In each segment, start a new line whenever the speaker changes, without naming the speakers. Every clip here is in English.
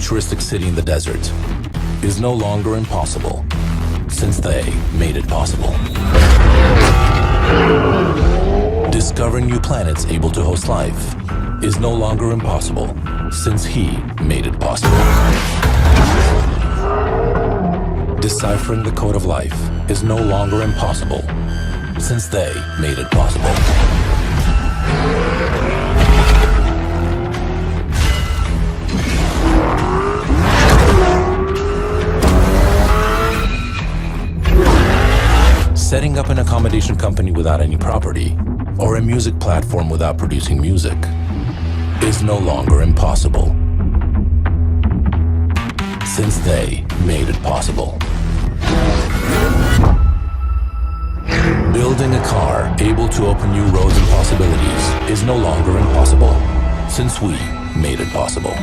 futuristic city in the desert is no longer impossible, since they made it possible. Discovering new planets able to host life is no longer impossible, since he made it possible. Deciphering the code of life is no longer impossible, since they made it possible. Setting up an accommodation company without any property, or a music platform without producing music, is no longer impossible, since they made it possible. Building a car able to open new roads and possibilities is no longer impossible, since we made it possible.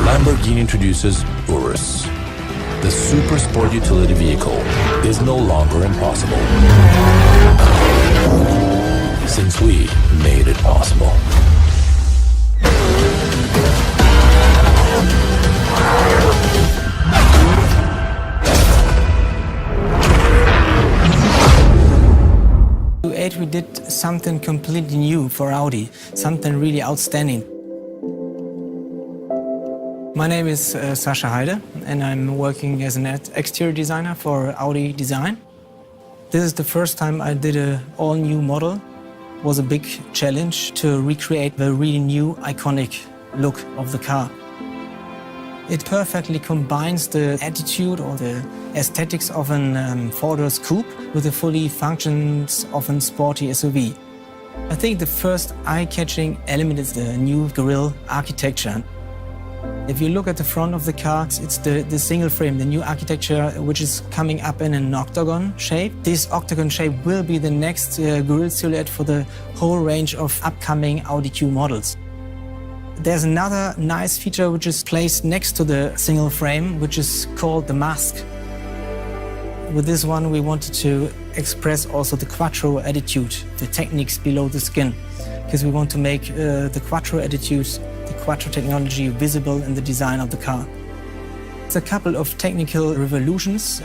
Lamborghini introduces URUS. The super sport utility vehicle is no longer impossible, since we made it possible.
Q8 we did something completely new for Audi, something really outstanding. My name is Sascha Heide, and I'm working as an exterior designer for Audi Design. This is the first time I did an all-new model. It was a big challenge to recreate the really new, iconic look of the car. It perfectly combines the attitude or the aesthetics of an four-door coupe with the fully functions of a sporty SUV. I think the first eye-catching element is the new grille architecture. If you look at the front of the car, it's the single frame, the new architecture, which is coming up in an octagon shape. This octagon shape will be the next grille silhouette for the whole range of upcoming Audi Q models. There's another nice feature which is placed next to the single frame, which is called the mask. With this one, we wanted to express also the quattro attitude, the techniques below the skin, because we want to make the quattro attitude, the quattro technology visible in the design of the car. It's a couple of technical revolutions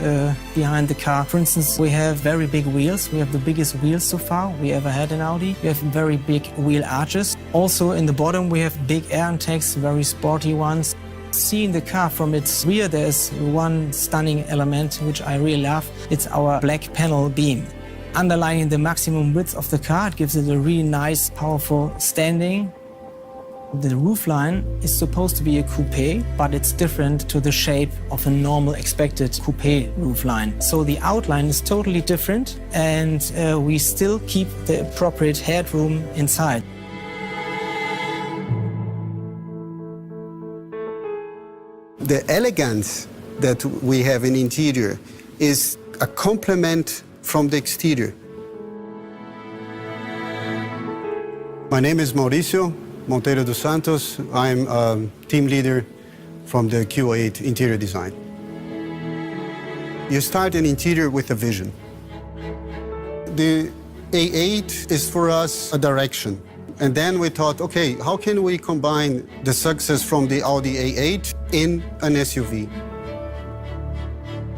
behind the car. For instance, we have very big wheels. We have the biggest wheels so far we ever had in Audi. We have very big wheel arches. Also in the bottom we have big air intakes, very sporty ones. Seeing the car from its rear, there's one stunning element which I really love. It's our black panel beam. Underlining the maximum width of the car, it gives it a really nice, powerful standing. The roofline is supposed to be a coupe, but it's different to the shape of a normal expected coupe roofline. So the outline is totally different, and we still keep the appropriate headroom inside.
The elegance that we have in interior is a complement from the exterior. My name is Mauricio Monteiro dos Santos. I'm a team leader from the Q8 interior design. You start an interior with a vision. The A8 is for us a direction. And then we thought, okay, how can we combine the success from the Audi A8 in an SUV?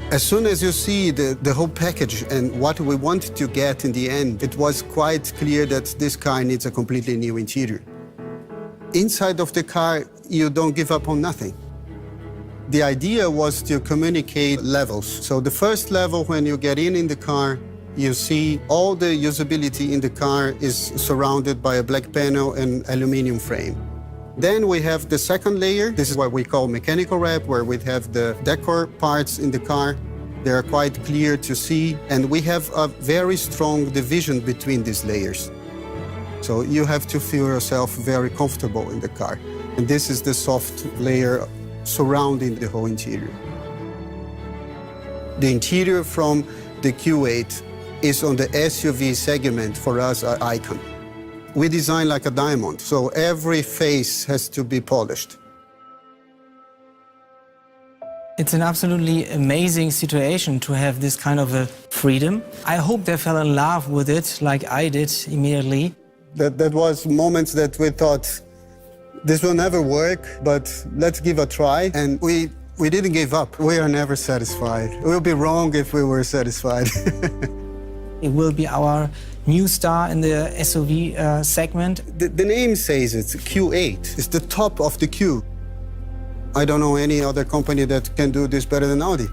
As soon as you see the whole package and what we wanted to get in the end, it was quite clear that this car needs a completely new interior. Inside of the car, you don't give up on nothing. The idea was to communicate levels. So the first level, when you get in the car, you see all the usability in the car is surrounded by a black panel and aluminum frame. Then we have the second layer. This is what we call mechanical wrap, where we have the decor parts in the car. They are quite clear to see, and we have a very strong division between these layers. So you have to feel yourself very comfortable in the car. And this is the soft layer surrounding the whole interior. The interior from the Q8 is on the SUV segment, for us, an icon. We design like a diamond, so every face has to be polished.
It's an absolutely amazing situation to have this kind of a freedom. I hope they fell in love with it like I did immediately.
That was moments that we thought, this will never work, but let's give a try. And we didn't give up. We are never satisfied. It would be wrong if we were satisfied.
It will be our new star in the SUV segment.
The name says it's Q8. It's the top of the Q. I don't know any other company that can do this better than Audi.